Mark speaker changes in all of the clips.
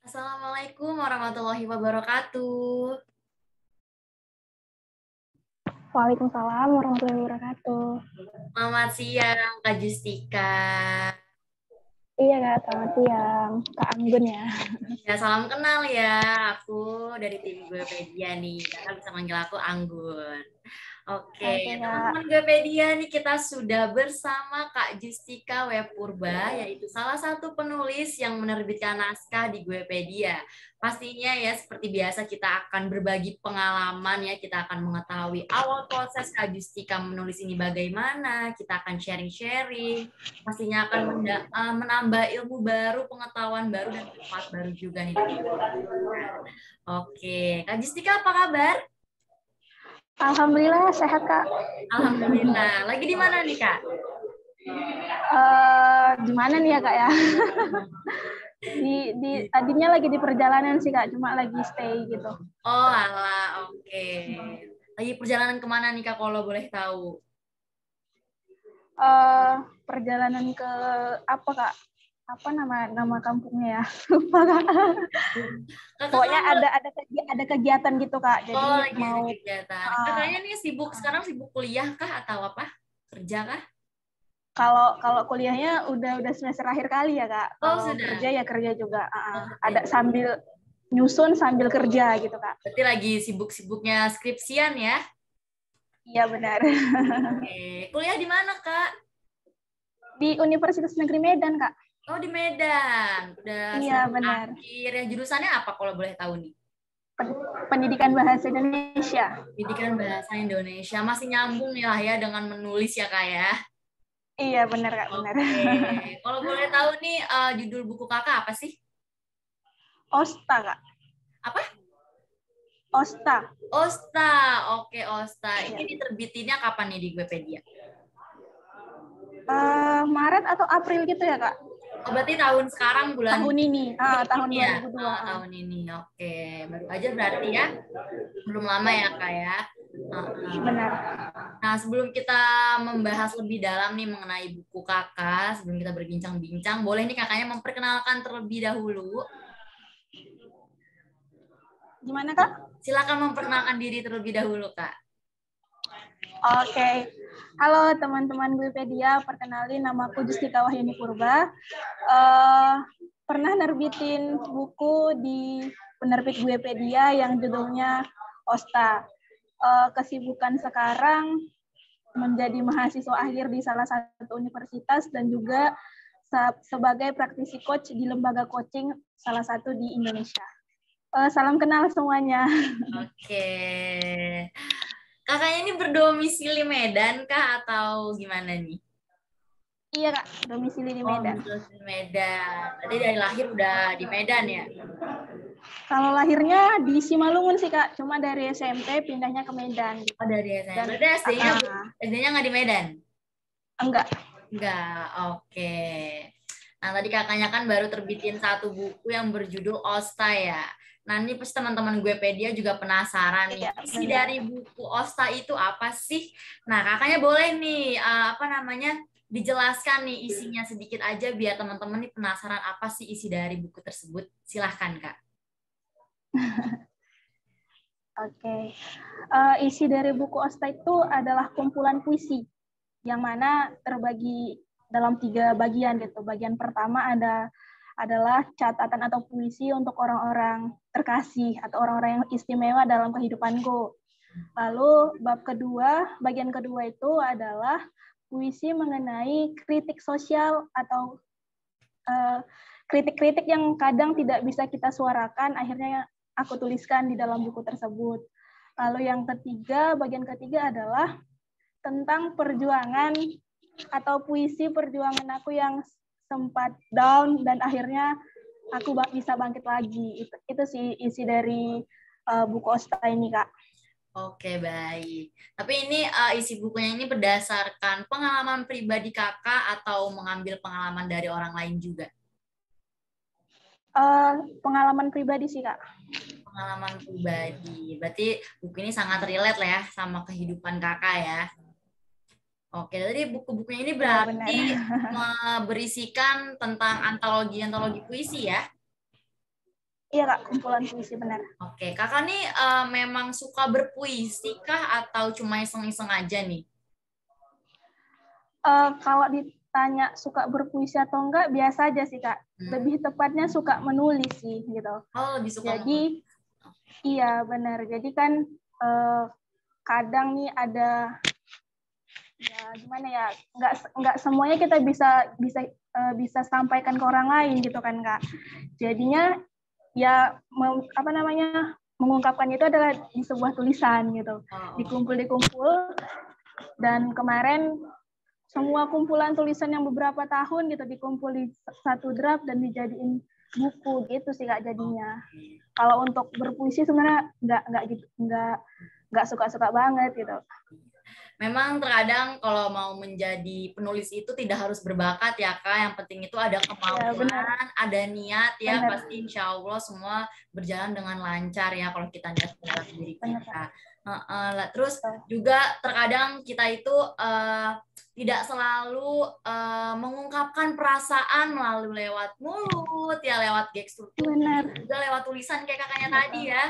Speaker 1: Assalamualaikum warahmatullahi wabarakatuh.
Speaker 2: Waalaikumsalam warahmatullahi wabarakatuh.
Speaker 1: Selamat siang, Kak Justika.
Speaker 2: Iya Kak, selamat siang. Kak Anggun ya.
Speaker 1: Ya, salam kenal ya. Aku dari tim Guepedia nih. Kakak bisa manggil aku Anggun. Oke,
Speaker 2: Oke Kak.
Speaker 1: teman-teman Guepedia nih kita sudah bersama Kak Justika W. Purba, yaitu salah satu penulis yang menerbitkan naskah di Guepedia. Pastinya ya seperti biasa kita akan berbagi pengalaman ya, kita akan mengetahui awal proses Kak Justika menulis ini bagaimana, kita akan sharing-sharing, pastinya akan menambah ilmu baru, pengetahuan baru, dan manfaat baru juga nih di Guepedia. Oke, Kak Justika apa kabar?
Speaker 2: Alhamdulillah sehat Kak.
Speaker 1: Alhamdulillah. Lagi di mana nih, Kak?
Speaker 2: Di mana nih ya Kak ya? di tadinya lagi di perjalanan sih Kak, cuma lagi stay gitu.
Speaker 1: Oh, alah, oke. Lagi perjalanan kemana nih, Kak, kalau boleh tahu?
Speaker 2: Perjalanan ke apa Kak? Apa nama kampungnya ya? Lupa Kak.
Speaker 1: Kakak
Speaker 2: Pokoknya
Speaker 1: kalau
Speaker 2: ada kegiatan gitu Kak. Jadi
Speaker 1: lagi ada
Speaker 2: mau
Speaker 1: kegiatan. Kakaknya nih sekarang sibuk kuliah kah atau apa? Kerja kah?
Speaker 2: kalau kuliahnya udah semester akhir kali ya Kak.
Speaker 1: Oh,
Speaker 2: Kalau kerja
Speaker 1: sudah.
Speaker 2: ya kerja juga.
Speaker 1: Oh,
Speaker 2: Ada
Speaker 1: kerja.
Speaker 2: sambil nyusun sambil kerja gitu Kak.
Speaker 1: Berarti lagi sibuk-sibuknya skripsian ya?
Speaker 2: Iya benar.
Speaker 1: Oke. Kuliah di mana, Kak?
Speaker 2: Di Universitas Negeri Medan Kak.
Speaker 1: Oh, di Medan. Udah
Speaker 2: Iya
Speaker 1: semester
Speaker 2: benar.
Speaker 1: akhir. Ya, jurusannya apa kalau boleh tahu nih?
Speaker 2: Pendidikan Bahasa Indonesia.
Speaker 1: Pendidikan Bahasa Indonesia. Masih nyambung ya ya dengan menulis ya, Kak ya?
Speaker 2: Iya benar Kak, benar.
Speaker 1: Oke, kalau boleh tahu nih judul buku kakak apa sih?
Speaker 2: Osta Kak.
Speaker 1: Apa?
Speaker 2: Osta.
Speaker 1: Osta, oke Osta. Ini
Speaker 2: Iya.
Speaker 1: diterbitinnya kapan nih di Wikipedia?
Speaker 2: Maret atau April gitu ya Kak?
Speaker 1: Oh, berarti tahun sekarang bulan
Speaker 2: Tahun ini.
Speaker 1: ini
Speaker 2: Tahun
Speaker 1: ya?
Speaker 2: 2002.
Speaker 1: Tahun ini, oke. Baru aja berarti ya? Belum lama ya kak ya?
Speaker 2: Benar.
Speaker 1: Nah, sebelum kita membahas lebih dalam nih mengenai buku kakak, sebelum kita berbincang-bincang, boleh nih kakaknya memperkenalkan terlebih dahulu.
Speaker 2: Gimana Kak?
Speaker 1: Silakan memperkenalkan diri terlebih dahulu, Kak.
Speaker 2: Oke. Halo teman-teman Wikipedia, perkenalin nama aku Justika Wahyuni Purba. Pernah nerbitin buku di penerbit Wikipedia yang judulnya Osta. Kesibukan sekarang menjadi mahasiswa akhir di salah satu universitas dan juga sebagai praktisi coach di lembaga coaching salah satu di Indonesia. Salam kenal semuanya.
Speaker 1: Oke. Kakaknya ini berdomisili Medan kah atau gimana nih?
Speaker 2: Iya Kak, domisili di
Speaker 1: Oh,
Speaker 2: Medan.
Speaker 1: berdomisili Medan. Tadi dari lahir udah di Medan ya?
Speaker 2: Kalau lahirnya di Simalungun sih Kak, cuma dari SMP pindahnya ke Medan.
Speaker 1: Oh, dari SMP.
Speaker 2: Dan
Speaker 1: Berarti SD-nya nggak di Medan?
Speaker 2: enggak.
Speaker 1: Enggak, oke. Nah, tadi kakaknya kan baru terbitin satu buku yang berjudul Osta ya. Nah, ini pasti teman-teman Guepedia juga penasaran nih.
Speaker 2: Iya,
Speaker 1: Isi
Speaker 2: benar.
Speaker 1: dari buku Osta itu apa sih? Nah, kakaknya boleh nih, apa namanya, dijelaskan nih isinya sedikit aja biar teman-teman nih penasaran apa sih isi dari buku tersebut. Silahkan, Kak.
Speaker 2: Oke. Isi dari buku Osta itu adalah kumpulan puisi yang mana terbagi dalam 3 bagian gitu. Bagian pertama adalah catatan atau puisi untuk orang-orang terkasih atau orang-orang yang istimewa dalam kehidupanku. Lalu bagian kedua itu adalah puisi mengenai kritik sosial atau kritik-kritik yang kadang tidak bisa kita suarakan, akhirnya aku tuliskan di dalam buku tersebut. Lalu bagian ketiga adalah tentang perjuangan atau puisi perjuangan aku yang sempat down dan akhirnya aku bisa bangkit lagi. Itu sih isi dari buku Osta ini, Kak.
Speaker 1: Oke, baik. Tapi ini isi bukunya ini berdasarkan pengalaman pribadi kakak atau mengambil pengalaman dari orang lain juga?
Speaker 2: Pengalaman pribadi sih, Kak.
Speaker 1: Pengalaman pribadi. Berarti buku ini sangat relate lah ya sama kehidupan kakak ya. Oke, jadi buku-bukunya ini
Speaker 2: Iya, benar.
Speaker 1: berarti berisikan tentang antologi-antologi puisi ya?
Speaker 2: Iya Kak, kumpulan puisi benar.
Speaker 1: Oke, kakak nih memang suka berpuisi kah atau cuma iseng-iseng aja nih?
Speaker 2: Kalau ditanya suka berpuisi atau enggak, biasa aja sih Kak.
Speaker 1: Hmm.
Speaker 2: Lebih tepatnya suka menulis sih gitu.
Speaker 1: Oh, lebih suka menulis.
Speaker 2: Jadi iya benar. Jadi kan kadang nih ada ya gimana ya, nggak semuanya kita bisa sampaikan ke orang lain gitu kan Kak. Jadinya ya mengungkapkan itu adalah di sebuah tulisan gitu. Dikumpul dan kemarin semua kumpulan tulisan yang beberapa tahun gitu dikumpul di satu draft dan dijadiin buku gitu sih Kak jadinya. Kalau untuk berpuisi sebenarnya nggak gitu, nggak suka-suka banget gitu.
Speaker 1: Memang terkadang kalau mau menjadi penulis itu tidak harus berbakat ya Kak, yang penting itu ada
Speaker 2: Ya, benar.
Speaker 1: kemauan, ada niat ya,
Speaker 2: Benar.
Speaker 1: pasti insya Allah semua berjalan dengan lancar ya kalau kita niat dalam diri kita. Terus juga terkadang kita itu tidak selalu mengungkapkan perasaan melalui lewat mulut ya, lewat gestur tubuh, juga lewat tulisan kayak kakaknya tadi ya.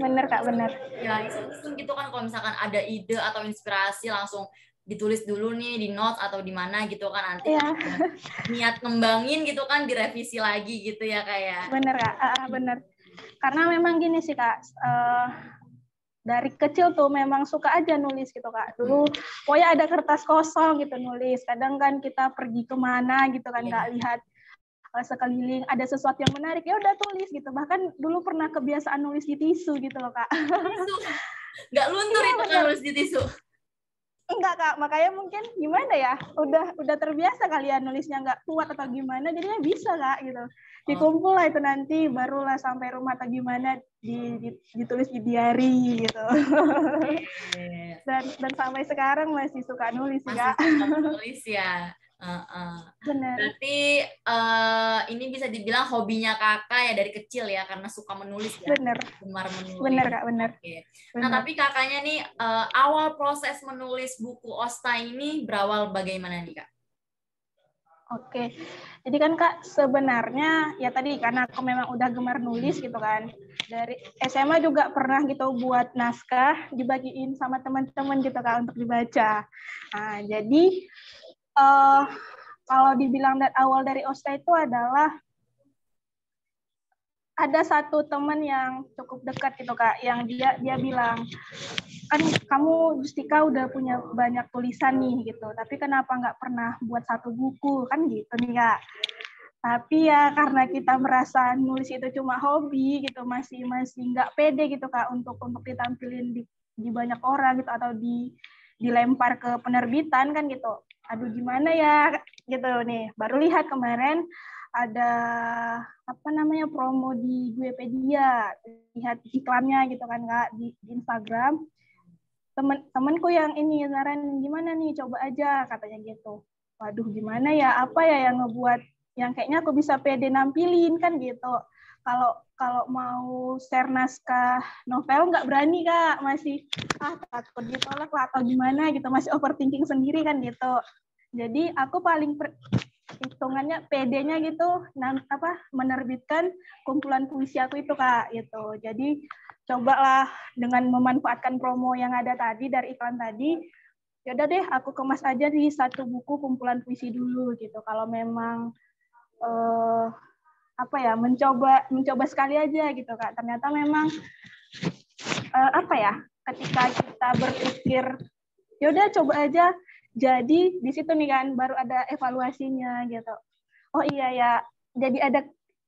Speaker 2: Bener Kak, bener.
Speaker 1: Ya, iseng-iseng gitu kan kalau misalkan ada ide atau inspirasi langsung ditulis dulu nih di notes atau di mana gitu kan, nanti niat ngembangin gitu kan direvisi lagi gitu ya kayak.
Speaker 2: Bener Kak, bener. Karena memang gini sih Kak, dari kecil tuh memang suka aja nulis gitu Kak. Dulu pokoknya ada kertas kosong gitu nulis. Kadang kan kita pergi kemana gitu kan nggak lihat sekeliling ada sesuatu yang menarik, ya udah tulis gitu. Bahkan dulu pernah kebiasaan nulis di tisu gitu loh Kak.
Speaker 1: Tisu. Nggak luntur itu kan nulis di tisu.
Speaker 2: Enggak Kak, makanya mungkin gimana ya, udah terbiasa kalian nulisnya nggak kuat atau gimana, jadinya bisa Kak gitu. Dikumpul lah itu nanti, barulah sampai rumah atau gimana ditulis di diary gitu. Dan sampai sekarang masih suka nulis Kak.
Speaker 1: Masih suka nulis ya.
Speaker 2: Benar.
Speaker 1: Berarti ini bisa dibilang hobinya kakak ya dari kecil ya, karena suka menulis ya.
Speaker 2: Benar.
Speaker 1: Gemar menulis.
Speaker 2: Benar Kak, benar.
Speaker 1: Oke. Nah, tapi kakaknya nih awal proses menulis buku Osta ini berawal bagaimana nih Kak?
Speaker 2: Oke, jadi kan Kak sebenarnya ya tadi karena aku memang udah gemar nulis gitu kan. Dari SMA juga pernah gitu buat naskah dibagiin sama teman-teman gitu Kak untuk dibaca. Nah, jadi kalau dibilang awal dari Osta itu adalah ada satu teman yang cukup dekat gitu Kak, yang dia bilang, kan kamu Justika udah punya banyak tulisan nih gitu, tapi kenapa nggak pernah buat satu buku kan gitu nih Kak. Tapi ya karena kita merasa nulis itu cuma hobi gitu, masih nggak pede gitu Kak untuk ditampilin di banyak orang gitu atau dilempar ke penerbitan kan gitu. Aduh gimana ya gitu nih. Baru lihat kemarin ada promo di Guepedia, lihat iklannya gitu kan Kak di Instagram. Temenku yang ini saran gimana nih, coba aja katanya gitu. Waduh gimana ya, apa ya yang ngebuat yang kayaknya aku bisa pede nampilin kan gitu. Kalau mau share naskah novel nggak berani Kak, masih takut ditolak lah atau gimana gitu, masih overthinking sendiri kan gitu. Jadi aku paling hitungannya PD-nya gitu menerbitkan kumpulan puisi aku itu Kak gitu. Jadi cobalah dengan memanfaatkan promo yang ada tadi dari iklan tadi, ya udah deh aku kemas aja di satu buku kumpulan puisi dulu gitu. Kalau memang mencoba sekali aja gitu Kak. Ternyata memang ketika kita berpikir ya udah coba aja, jadi di situ nih kan baru ada evaluasinya gitu. Oh iya ya, jadi ada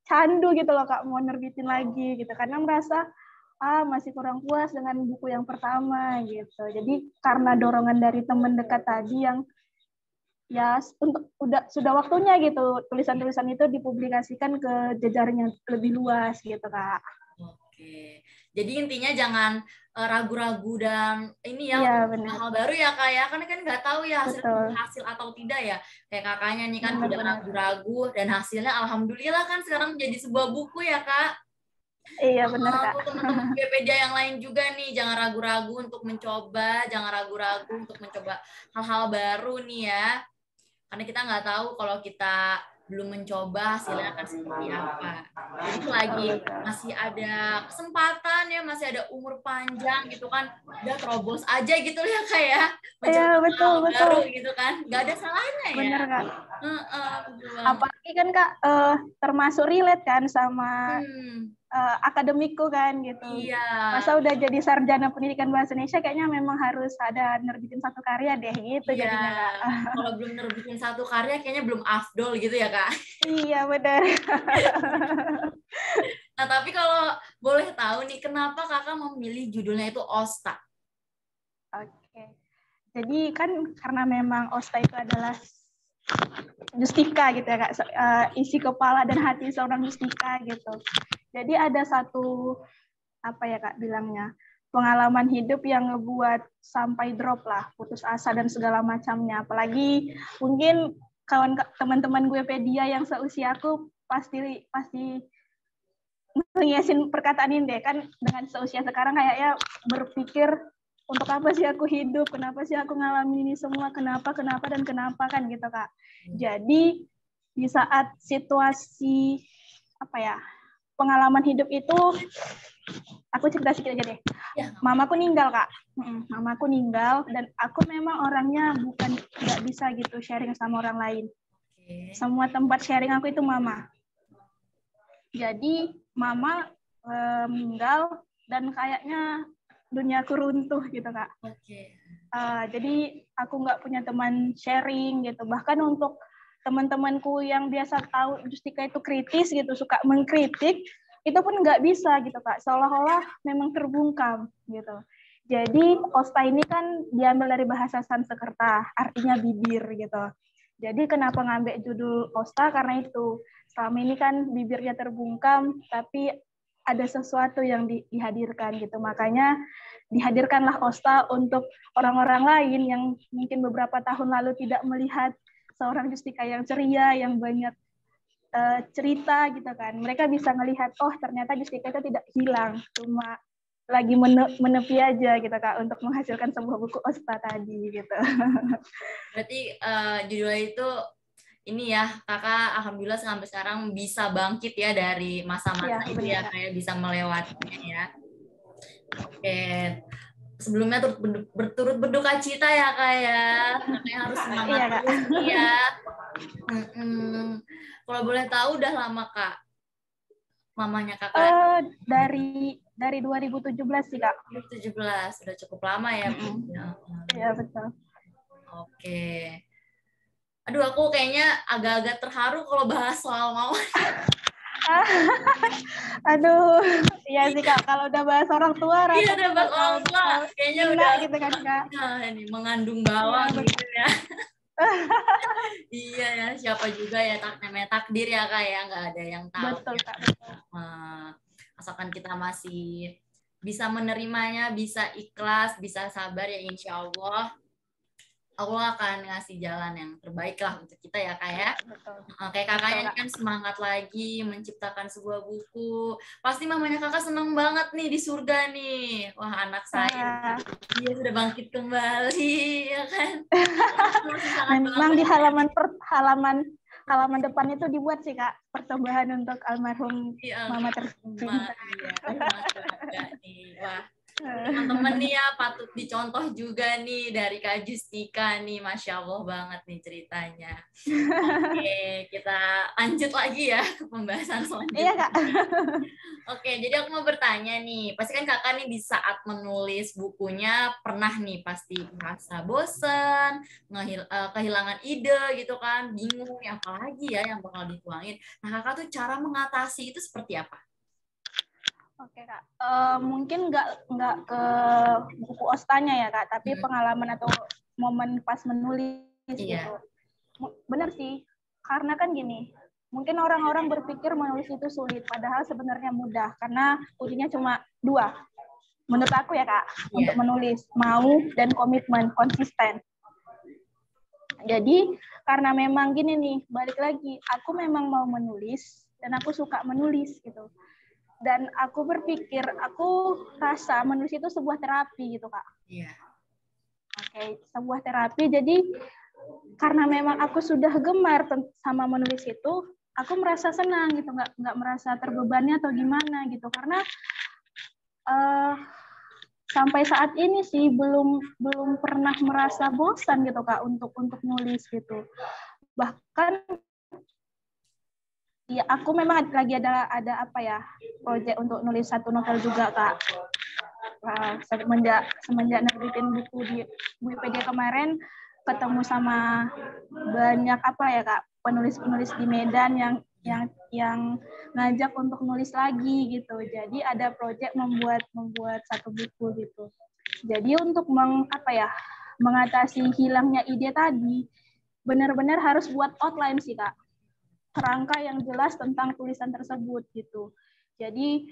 Speaker 2: candu gitu loh Kak mau nerbitin lagi gitu karena merasa masih kurang puas dengan buku yang pertama gitu. Jadi karena dorongan dari teman dekat tadi yang ya sudah waktunya gitu tulisan-tulisan itu dipublikasikan ke jejaring yang lebih luas gitu Kak.
Speaker 1: Oke. Jadi intinya jangan ragu-ragu dan ini ya hal baru ya Kak ya, karena kan nggak tahu ya hasil atau tidak ya. Kayak kakaknya nih kan tidak ragu-ragu dan hasilnya alhamdulillah kan sekarang menjadi sebuah buku ya Kak.
Speaker 2: Iya benar Kak.
Speaker 1: Teman-teman Guepedia yang lain juga nih, jangan ragu-ragu untuk mencoba, jangan ragu-ragu untuk mencoba hal-hal baru nih ya. Karena kita nggak tahu kalau kita belum mencoba hasilnya akan seperti apa. Jadi lagi masih ada kesempatan ya, masih ada umur panjang gitu kan, udah terobos aja gitu ya kayak
Speaker 2: Iya,
Speaker 1: mencoba
Speaker 2: betul,
Speaker 1: hal
Speaker 2: betul.
Speaker 1: baru gitu kan, nggak ada salahnya ya.
Speaker 2: Bener, Kak.
Speaker 1: Betul banget.
Speaker 2: Apalagi kan, Kak, termasuk relate kan sama
Speaker 1: Hmm,
Speaker 2: akademikku kan gitu.
Speaker 1: iya.
Speaker 2: Masa udah jadi sarjana pendidikan bahasa Indonesia kayaknya memang harus ada nerbitin satu karya deh gitu
Speaker 1: Iya,
Speaker 2: jadinya, Kak.
Speaker 1: kalau belum nerbitin satu karya kayaknya belum afdol gitu ya Kak.
Speaker 2: Iya, benar.
Speaker 1: Nah tapi kalau boleh tahu nih kenapa Kakak memilih judulnya itu Osta?
Speaker 2: Oke. Jadi kan karena memang OSTA itu adalah Justika gitu ya, Kak. Isi kepala dan hati seorang Justika gitu. Jadi ada satu apa ya, Kak, bilangnya, pengalaman hidup yang ngebuat sampai drop lah, putus asa dan segala macamnya. Apalagi mungkin teman-teman gue pedia yang seusia aku pasti ngeyasin perkataan ini deh, kan dengan seusia sekarang kayaknya berpikir untuk apa sih aku hidup, kenapa sih aku ngalamin ini semua, kenapa dan kenapa kan gitu, Kak. Jadi di saat situasi apa ya, pengalaman hidup itu, aku cerita sedikit aja deh.
Speaker 1: Ya.
Speaker 2: Mamaku ninggal, Kak. Mamaku ninggal dan aku memang orangnya bukan nggak bisa gitu sharing sama orang lain.
Speaker 1: Oke.
Speaker 2: Semua tempat sharing aku itu mama. Jadi mama meninggal dan kayaknya duniaku runtuh gitu, Kak.
Speaker 1: Oke.
Speaker 2: Jadi aku nggak punya teman sharing gitu. Bahkan untuk teman-temanku yang biasa tahu Justika itu kritis gitu, suka mengkritik, itu pun nggak bisa gitu, Kak. Seolah-olah memang terbungkam gitu. Jadi Osta ini kan diambil dari bahasa Sanskerta, artinya bibir gitu. Jadi kenapa ngambil judul Osta? Karena itu selama ini kan bibirnya terbungkam, tapi ada sesuatu yang dihadirkan gitu. Makanya dihadirkanlah Osta untuk orang-orang lain yang mungkin beberapa tahun lalu tidak melihat seorang Justika yang ceria, yang banyak cerita gitu kan. Mereka bisa melihat, oh ternyata Justika itu tidak hilang, cuma lagi menepi aja gitu, Kak, untuk menghasilkan sebuah buku Osta tadi gitu.
Speaker 1: Berarti judulnya itu ini ya, Kakak alhamdulillah sampai sekarang bisa bangkit ya dari masa-masa
Speaker 2: Ya,
Speaker 1: itu ya,
Speaker 2: benar.
Speaker 1: kayak bisa melewatinya ya. Oke. Sebelumnya berturut berduka cita ya Kak ya. Kakaknya harus semangat
Speaker 2: Iya, Kak.
Speaker 1: terus nih ya. Kalau boleh tahu udah lama Kak mamanya Kakak?
Speaker 2: Dari 2017 sih, Kak.
Speaker 1: 2017, sudah cukup lama ya.
Speaker 2: Iya, betul.
Speaker 1: Oke. Aduh, aku kayaknya agak-agak terharu kalau bahas soal mama.
Speaker 2: Aduh, iya sih, Kak. Kalau udah bahas orang tua,
Speaker 1: Iya,
Speaker 2: rasanya
Speaker 1: udah bahas
Speaker 2: bakal
Speaker 1: orang tua. Kayaknya
Speaker 2: ngena
Speaker 1: udah
Speaker 2: gitu kan, Kak.
Speaker 1: ini mengandung
Speaker 2: Iya,
Speaker 1: bawang
Speaker 2: betul.
Speaker 1: gitu ya. Iya ya, siapa juga ya namanya takdir ya Kak ya, nggak ada yang tahu.
Speaker 2: Betul,
Speaker 1: Ya.
Speaker 2: Kak. Betul.
Speaker 1: Asalkan kita masih bisa menerimanya, bisa ikhlas, bisa sabar ya insya Allah akan ngasih jalan yang terbaik lah untuk kita ya Kak ya.
Speaker 2: Betul.
Speaker 1: Kayak kakaknya ini kan semangat lagi menciptakan sebuah buku. Pasti mamanya kakak seneng banget nih di surga nih. Wah anak saya, dia sudah bangkit kembali ya kan.
Speaker 2: Memang di halaman depan itu dibuat sih, Kak, persembahan untuk almarhum mama tercinta.
Speaker 1: Iya, wah, teman-teman nih ya patut dicontoh juga nih dari Kak Justika nih, Masya Allah banget nih ceritanya. Oke, kita lanjut lagi ya ke pembahasan selanjutnya.
Speaker 2: Iya, Kak.
Speaker 1: Oke, jadi aku mau bertanya nih, pasti kan kakak nih di saat menulis bukunya pernah nih pasti merasa bosen, kehilangan ide gitu kan, bingung apalagi ya yang bakal dituangin. Nah kakak tuh cara mengatasi itu seperti apa?
Speaker 2: Oke, Kak. Mungkin nggak ke buku Ostanya ya, Kak, tapi pengalaman atau momen pas menulis gitu. Benar sih, karena kan gini, mungkin orang-orang berpikir menulis itu sulit, padahal sebenarnya mudah, karena kuncinya cuma 2. Menurut aku ya, Kak, untuk menulis, mau dan komitmen, konsisten. Jadi, karena memang gini nih, balik lagi, aku memang mau menulis, dan aku suka menulis gitu. Dan aku berpikir, aku rasa menulis itu sebuah terapi gitu, Kak.
Speaker 1: Iya.
Speaker 2: Oke, sebuah terapi. Jadi karena memang aku sudah gemar sama menulis itu, aku merasa senang gitu, nggak merasa terbebani atau gimana gitu, karena sampai saat ini sih belum pernah merasa bosan gitu Kak untuk nulis gitu. Bahkan ya aku memang lagi ada apa ya, proyek untuk nulis satu novel juga Kak. Semenjak nerbitin buku di Wikipedia kemarin, ketemu sama banyak apa ya Kak, penulis-penulis di Medan yang ngajak untuk nulis lagi gitu. Jadi ada proyek membuat satu buku gitu. Jadi untuk mengatasi hilangnya ide tadi, benar-benar harus buat outline sih Kak. Kerangka yang jelas tentang tulisan tersebut gitu. Jadi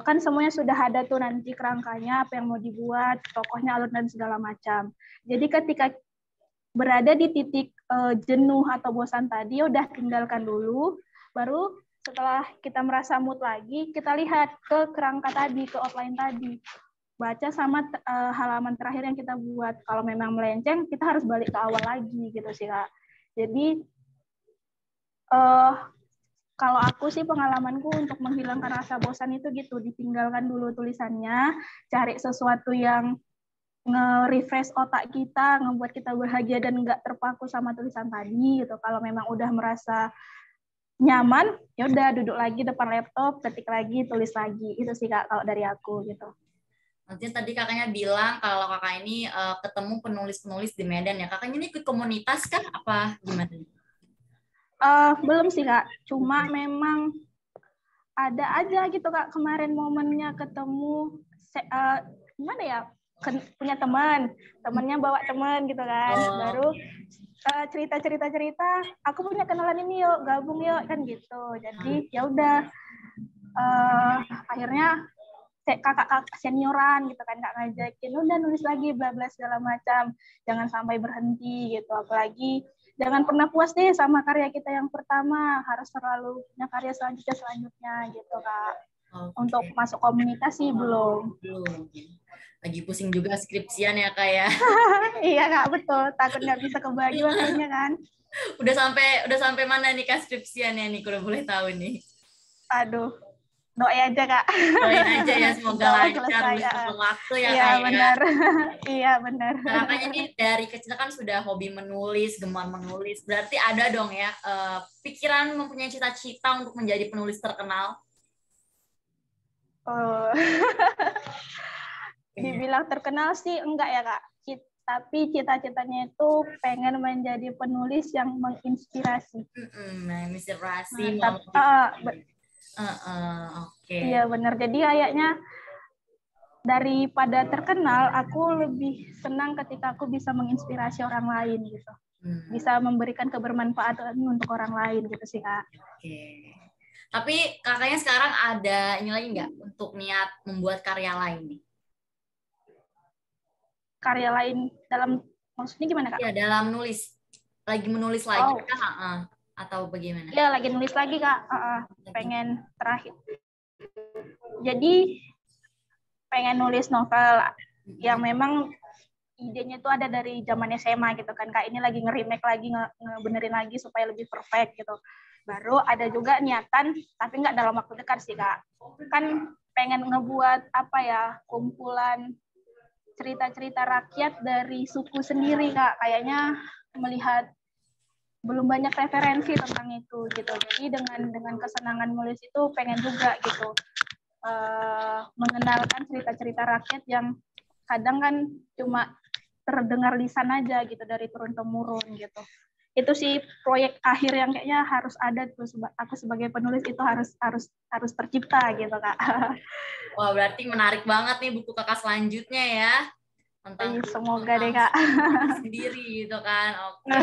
Speaker 2: kan semuanya sudah ada tuh nanti kerangkanya, apa yang mau dibuat, tokohnya, alur dan segala macam. Jadi ketika berada di titik jenuh atau bosan tadi, udah tinggalkan dulu, baru setelah kita merasa mood lagi, kita lihat ke kerangka tadi, ke outline tadi. Baca sama halaman terakhir yang kita buat. Kalau memang melenceng, kita harus balik ke awal lagi gitu sih Kak. Jadi kalau aku sih pengalamanku untuk menghilangkan rasa bosan itu gitu, ditinggalkan dulu tulisannya, cari sesuatu yang nge-refresh otak kita, ngebuat kita bahagia dan nggak terpaku sama tulisan tadi gitu. Kalau memang udah merasa nyaman, ya udah duduk lagi depan laptop, ketik lagi, tulis lagi. Itu sih Kak kalau dari aku gitu.
Speaker 1: Nanti tadi kakaknya bilang kalau kakak ini ketemu penulis-penulis di Medan ya. Kakaknya ini ikut komunitas kan apa gimana?
Speaker 2: Belum sih Kak, cuma memang ada aja gitu Kak, kemarin momennya ketemu gimana ya, punya temannya bawa teman gitu kan, baru cerita, aku punya kenalan ini yuk, gabung yuk kan gitu. Jadi ya udah akhirnya kakak senioran gitu kan Kak ngajakin, udah nulis lagi bla bla segala macam, jangan sampai berhenti gitu, apalagi jangan pernah puas deh sama karya kita yang pertama, harus selalu punya karya selanjutnya gitu Kak. Okay. Untuk masuk komunitas sih belum.
Speaker 1: Lagi pusing juga skripsian ya Kak ya.
Speaker 2: Iya Kak, betul, takut nggak bisa kebagi waktunya kan.
Speaker 1: Udah sampai mana nih Kak skripsiannya nih, kalau boleh tahu nih?
Speaker 2: Aduh, doain aja Kak.
Speaker 1: Doain aja ya, semoga lancar bisa waktu ya
Speaker 2: iya,
Speaker 1: Kak
Speaker 2: benar. Iya benar.
Speaker 1: Nah, kakaknya ini dari kecil kan sudah hobi menulis, gemar menulis. Berarti ada dong ya pikiran mempunyai cita-cita untuk menjadi penulis terkenal?
Speaker 2: Oh. Dibilang terkenal sih enggak ya Kak. Tapi cita-citanya itu pengen menjadi penulis yang menginspirasi.
Speaker 1: Menginspirasi.
Speaker 2: Oke. Iya benar. Jadi kayaknya daripada terkenal, aku lebih senang ketika aku bisa menginspirasi orang lain gitu. Bisa memberikan kebermanfaatan untuk orang lain gitu sih Kak.
Speaker 1: Oke. Tapi kakaknya sekarang ada ini lagi nggak untuk niat membuat karya lain nih?
Speaker 2: Karya lain dalam maksudnya gimana Kak?
Speaker 1: Ya dalam nulis, lagi menulis lagi kah? Atau bagaimana?
Speaker 2: Ya lagi nulis lagi Kak. Pengen terakhir. Jadi pengen nulis novel yang memang idenya itu ada dari zaman SMA gitu kan Kak. Ini lagi nge-remake lagi, ngebenerin lagi supaya lebih perfect gitu. Baru ada juga niatan, tapi nggak dalam waktu dekat sih Kak. Kan pengen ngebuat apa ya, kumpulan cerita-cerita rakyat dari suku sendiri Kak. Kayaknya melihat belum banyak referensi tentang itu gitu. Jadi dengan kesenangan nulis itu pengen juga gitu mengenalkan cerita-cerita rakyat yang kadang kan cuma terdengar lisan aja gitu dari turun temurun gitu. Itu sih proyek akhir yang kayaknya harus ada tuh, aku sebagai penulis itu harus tercipta gitu Kak.
Speaker 1: Wah, berarti menarik banget nih buku kakak selanjutnya ya. Tentang
Speaker 2: semoga deh Kak.
Speaker 1: Sendiri gitu kan. Oke.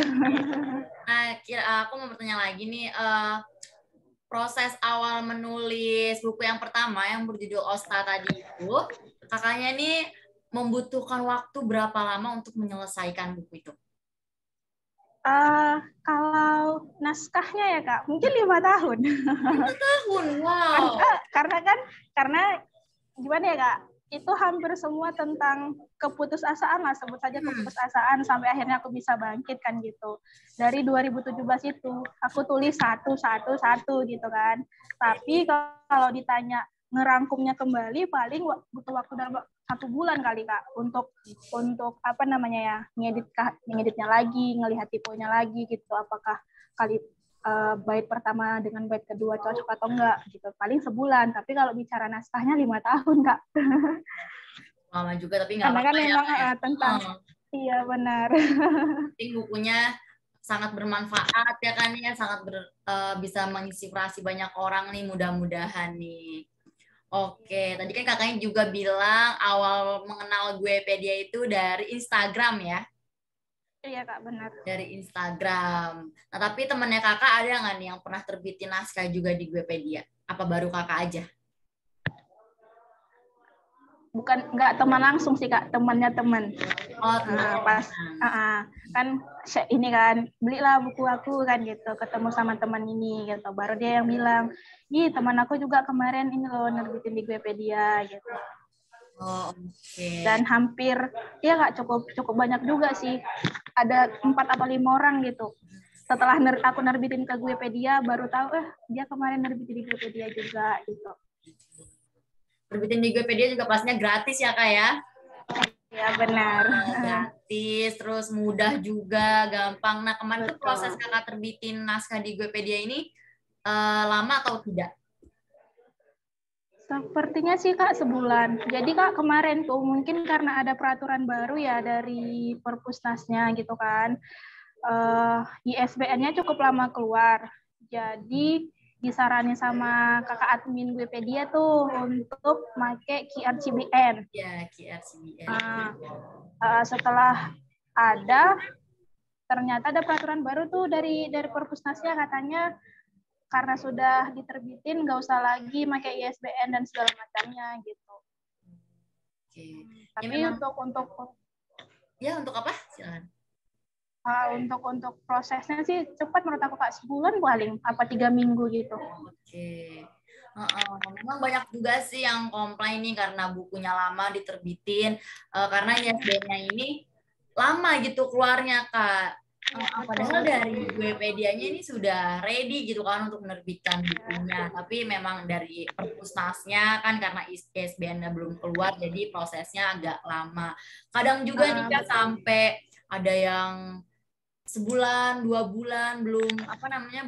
Speaker 1: Nah, aku mau bertanya lagi nih, proses awal menulis buku yang pertama yang berjudul Osta tadi itu, kakaknya ini membutuhkan waktu berapa lama untuk menyelesaikan buku itu?
Speaker 2: Kalau naskahnya ya Kak, mungkin 5 tahun.
Speaker 1: 5 tahun, wow.
Speaker 2: Karena gimana ya Kak, itu hampir semua tentang keputusasaan lah, sebut saja keputusasaan, sampai akhirnya aku bisa bangkit kan gitu. Dari 2017 itu aku tulis satu gitu kan. Tapi kalau ditanya ngerangkumnya kembali paling butuh waktu dalam 1 bulan kali Kak untuk apa namanya ya, ngeditnya lagi, ngelihat tipenya lagi gitu, apakah kali bait pertama dengan bait kedua cocok atau enggak gitu, paling sebulan. Tapi kalau bicara naskahnya 5 tahun Kak.
Speaker 1: Lama juga tapi nggak
Speaker 2: Karena
Speaker 1: apa-apa
Speaker 2: kan
Speaker 1: ya
Speaker 2: memang
Speaker 1: Kak, ya.
Speaker 2: tentang iya benar.
Speaker 1: Penting bukunya sangat bermanfaat ya kan ya, sangat bisa menginspirasi banyak orang nih, mudah-mudahan nih. Oke, tadi kan kakaknya juga bilang awal mengenal Guepedia itu dari Instagram ya.
Speaker 2: Iya Kak, benar.
Speaker 1: Dari Instagram. Nah, tapi temennya kakak ada nggak nih yang pernah terbitin naskah juga di Guepedia? Apa baru kakak aja?
Speaker 2: Bukan, nggak teman langsung sih Kak, temannya teman.
Speaker 1: Oh, teman.
Speaker 2: Kan ini kan, belilah buku aku kan gitu, ketemu sama teman ini gitu. Baru dia yang bilang, "Ih, teman aku juga kemarin ini loh nerbitin di Guepedia," gitu.
Speaker 1: Oh, oke.
Speaker 2: Dan hampir ya nggak cukup banyak juga sih, ada 4 atau 5 orang gitu. Setelah aku nerbitin ke Guepedia baru tahu dia kemarin nerbitin di Guepedia juga gitu.
Speaker 1: Nerbitin di Guepedia juga pastinya gratis ya Kak ya?
Speaker 2: Ya benar.
Speaker 1: Gratis, terus mudah juga, gampang. Nah, kemarin tuh proses kakak terbitin naskah di Guepedia ini lama atau tidak?
Speaker 2: Sepertinya sih Kak sebulan. Jadi Kak kemarin tuh mungkin karena ada peraturan baru ya dari Perpusnasnya gitu kan. ISBN-nya cukup lama keluar. Jadi disaranin sama kakak admin Wikipedia tuh untuk pakai QRCBN.
Speaker 1: Ya, QRCBN.
Speaker 2: Setelah ada, ternyata ada peraturan baru tuh dari Perpusnasnya, katanya karena sudah diterbitin nggak usah lagi pakai ISBN dan segala macamnya gitu.
Speaker 1: Oke.
Speaker 2: Tapi
Speaker 1: ya, memang... untuk apa? Silakan.
Speaker 2: Untuk prosesnya sih cepat menurut aku Kak, sebulan paling apa 3 minggu gitu.
Speaker 1: Oke. Memang banyak juga sih yang komplain nih karena bukunya lama diterbitin, karena ISBN-nya ini lama gitu keluarnya Kak. Padahal dari Guepedia-nya ini sudah ready gitu kan untuk menerbitkan bukunya, tapi memang dari Perpusnasnya kan karena ISBN-nya belum keluar, jadi prosesnya agak lama. Kadang juga nih Kak sampai ada yang sebulan, 2 bulan belum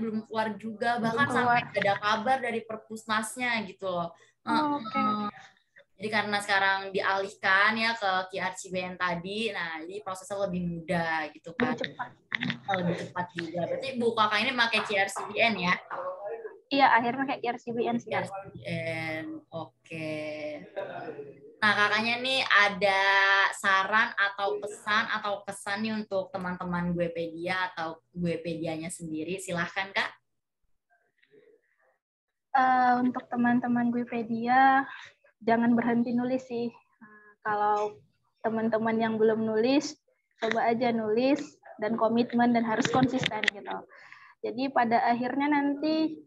Speaker 1: belum keluar juga, bahkan sampai gak ada kabar dari Perpusnasnya gitu loh. Jadi karena sekarang dialihkan ya ke QRCBN tadi, nah jadi prosesnya lebih mudah gitu kan. Lebih cepat juga. Berarti Bu kakak ini pakai QRCBN ya?
Speaker 2: Iya, akhirnya kayak QRCBN sih.
Speaker 1: QRCBN, oke. Nah kakaknya nih ada saran atau pesan atau kesan nih untuk teman-teman Guepedia atau Guepedianya sendiri, silahkan Kak.
Speaker 2: Untuk teman-teman Guepedia, jangan berhenti nulis sih. Kalau teman-teman yang belum nulis, coba aja nulis dan komitmen dan harus konsisten gitu. Jadi pada akhirnya nanti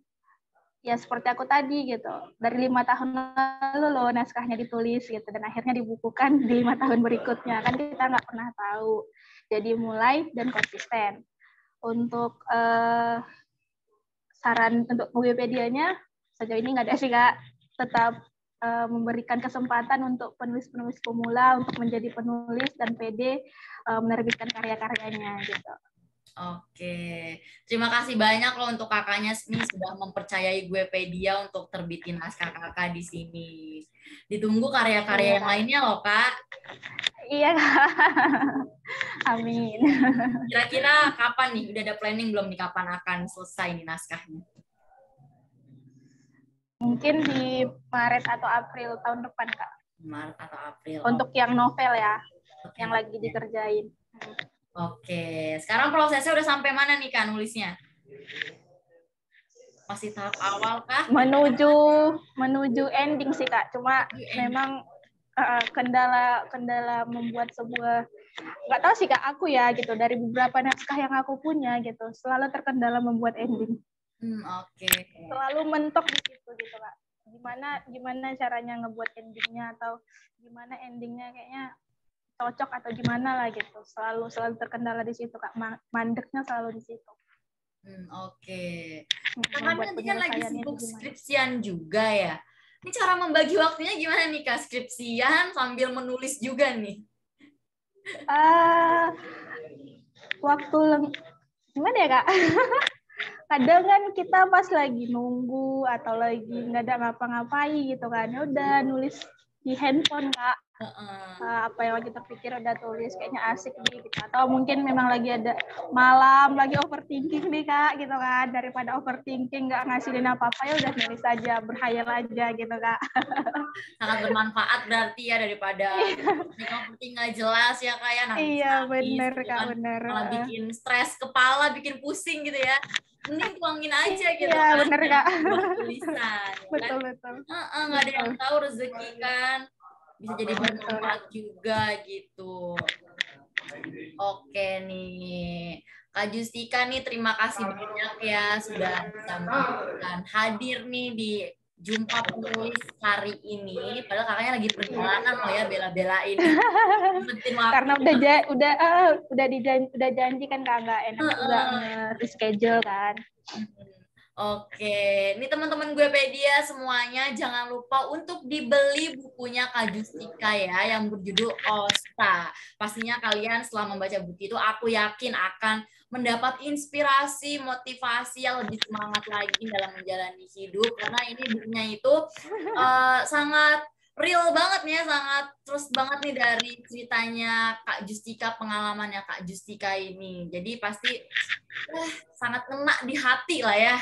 Speaker 2: ya seperti aku tadi gitu, dari 5 tahun lalu loh naskahnya ditulis gitu dan akhirnya dibukukan di 5 tahun berikutnya, kan kita nggak pernah tahu. Jadi mulai dan konsisten. Untuk saran untuk Wikipedianya sejauh ini nggak ada sih Kak, tetap memberikan kesempatan untuk penulis-penulis pemula untuk menjadi penulis dan pede menerbitkan karya-karyanya gitu.
Speaker 1: Oke, terima kasih banyak loh untuk kakaknya nih sudah mempercayai Guepedia untuk terbitin naskah kakak di sini. Ditunggu karya-karya yang lainnya loh Kak.
Speaker 2: Iya Kak. Amin.
Speaker 1: Kira-kira kapan nih? Udah ada planning belum nih kapan akan selesai nih naskahnya?
Speaker 2: Mungkin di Maret atau April tahun depan Kak.
Speaker 1: Maret atau April.
Speaker 2: Untuk yang novel ya, yang lagi dikerjain.
Speaker 1: Oke, sekarang prosesnya udah sampai mana nih Kak nulisnya? Masih tahap awal kah?
Speaker 2: Menuju ending sih Kak. Cuma memang kendala membuat sebuah, nggak tahu sih Kak, aku ya gitu, dari beberapa naskah yang aku punya gitu, selalu terkendala membuat ending.
Speaker 1: Oke.
Speaker 2: Selalu mentok di situ gitu Kak. gimana caranya ngebuat endingnya, atau gimana endingnya kayaknya cocok atau gimana lah gitu. Selalu terkendala di situ Kak. Mandeknya selalu di situ.
Speaker 1: Oke. Kakak nanti kan lagi sibuk
Speaker 2: gimana?
Speaker 1: skripsian juga ya. Ini cara membagi waktunya gimana nih Kak? Skripsian sambil menulis juga nih.
Speaker 2: Waktu gimana ya Kak? Kadang kan kita pas lagi nunggu atau lagi nggak ada ngapa-ngapain gitu kan, ya udah nulis di handphone Kak. Apa yang kita pikir udah tulis, kayaknya asik nih gitu. Atau mungkin memang lagi ada malam lagi overthinking nih Kak gitu kan, daripada overthinking nggak ngasilin apa-apa, ya udah nulis aja, berhayal aja gitu Kak.
Speaker 1: Sangat bermanfaat berarti ya, daripada overthinking nggak jelas ya Kak ya.
Speaker 2: Iya bener
Speaker 1: gitu
Speaker 2: Kak,
Speaker 1: kan.
Speaker 2: bener.
Speaker 1: Malah bikin stres kepala, bikin pusing gitu ya. Mending tuangin aja gitu
Speaker 2: iya,
Speaker 1: kan.
Speaker 2: Bener Kak.
Speaker 1: Buat tulisan.
Speaker 2: Betul.
Speaker 1: Nggak ada yang tahu rezeki kan. Bisa jadi bermanfaat juga gitu. Oke nih, Kak Justika nih, terima kasih banyak ya sudah bisa hadir nih di Jumpa Penulis hari ini. Padahal kakaknya lagi perjalanan loh ya, bela-belain.
Speaker 2: Karena udah janji kan Kak, nggak enak juga nge-reschedule kan.
Speaker 1: Oke, ini teman-teman Guepedia semuanya jangan lupa untuk dibeli bukunya Kak Justika ya, yang berjudul Osta. Pastinya kalian setelah membaca buku itu, aku yakin akan mendapat inspirasi, motivasi yang lebih semangat lagi dalam menjalani hidup, karena ini bukunya itu sangat real banget nih ya, sangat terus banget nih dari ceritanya Kak Justika, pengalamannya Kak Justika ini. Jadi pasti sangat ngena di hati lah ya.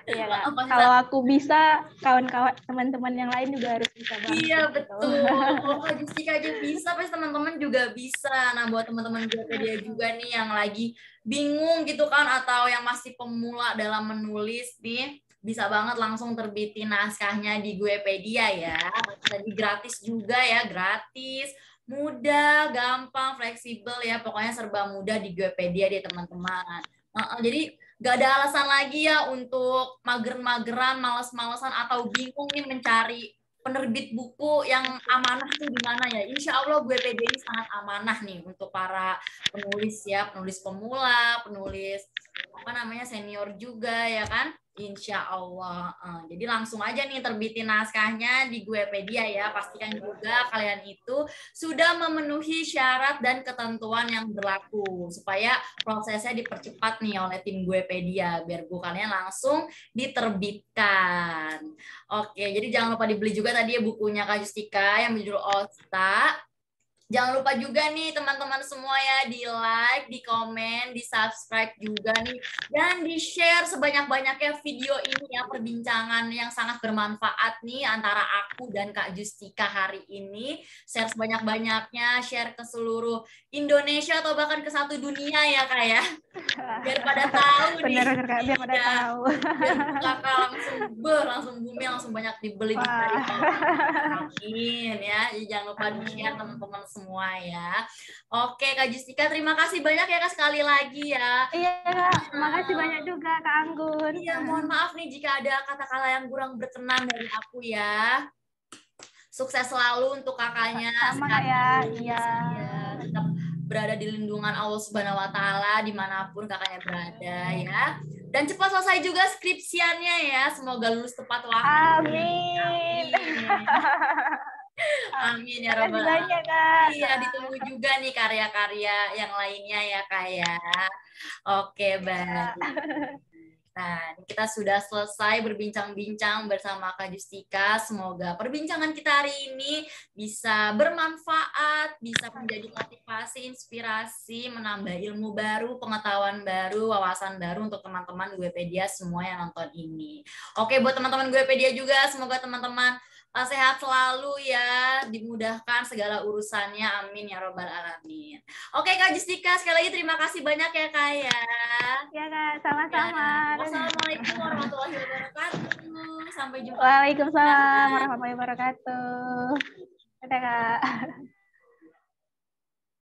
Speaker 2: Iya Kak. Kalau aku bisa, kawan-kawan teman-teman yang lain juga harus bisa banget.
Speaker 1: Iya betul. Kalau Kak Justika aja bisa, pasti teman-teman juga bisa. Nah buat teman-teman Guepedia juga nih yang lagi bingung gitu kan, atau yang masih pemula dalam menulis nih, bisa banget langsung terbitin naskahnya di Guepedia ya. Jadi gratis juga ya, gratis, mudah, gampang, fleksibel ya. Pokoknya serba mudah di Guepedia deh teman-teman. Jadi gak ada alasan lagi ya untuk mager-mageran, males-malesan, atau bingung nih mencari penerbit buku yang amanah tuh di mana ya. Insya Allah Guepedia ini sangat amanah nih untuk para penulis ya, penulis pemula, penulis senior juga ya kan. Insya Allah. Jadi langsung aja nih terbitin naskahnya di Guepedia ya. Pastikan juga kalian itu sudah memenuhi syarat dan ketentuan yang berlaku supaya prosesnya dipercepat nih oleh tim Guepedia biar buku kalian langsung diterbitkan. Oke, jadi jangan lupa dibeli juga tadi ya bukunya Kak Justika yang berjudul Osta. Jangan lupa juga nih teman-teman semua ya, di like, di komen, di subscribe juga nih, dan di share sebanyak-banyaknya video ini ya, perbincangan yang sangat bermanfaat nih antara aku dan Kak Justika hari ini. Share sebanyak-banyaknya, share ke seluruh Indonesia atau bahkan ke satu dunia ya Kak ya. Biar pada tahu nih.
Speaker 2: Bener Kak, biar pada tahu.
Speaker 1: Biar kakak langsung booming, langsung banyak dibeli di Amin ya. Jangan lupa di-share teman-teman semua ya. Oke Kak Justika, terima kasih banyak ya Kak sekali lagi ya.
Speaker 2: Iya Kak, makasih banyak juga Kak Anggun.
Speaker 1: Iya, mohon maaf nih jika ada kata-kata yang kurang berkenan dari aku ya. Sukses selalu untuk kakaknya.
Speaker 2: Sama Kak ya. Iya.
Speaker 1: Tetap berada di lindungan Allah Subhanahu wa taala dimanapun kakaknya berada ya. Dan cepat selesai juga skripsiannya ya. Semoga lulus tepat waktu.
Speaker 2: Amin.
Speaker 1: Amin ya Rabbal
Speaker 2: Alamin.
Speaker 1: Iya, ditunggu juga nih karya-karya yang lainnya ya Kak ya. Oke, baik. Nah, kita sudah selesai berbincang-bincang bersama Kak Justika. Semoga perbincangan kita hari ini bisa bermanfaat, bisa menjadi motivasi, inspirasi, menambah ilmu baru, pengetahuan baru, wawasan baru untuk teman-teman Guepedia semua yang nonton ini. Oke, buat teman-teman Guepedia juga, semoga teman-teman sehat selalu ya, dimudahkan segala urusannya, amin ya robbal alamin. Oke Kak Justika, sekali lagi terima kasih banyak ya Kak ya.
Speaker 2: Ya Kak, sama-sama.
Speaker 1: Wassalamualaikum warahmatullahi wabarakatuh. Sampai jumpa.
Speaker 2: Waalaikumsalam warahmatullahi wabarakatuh. Dadah Kak.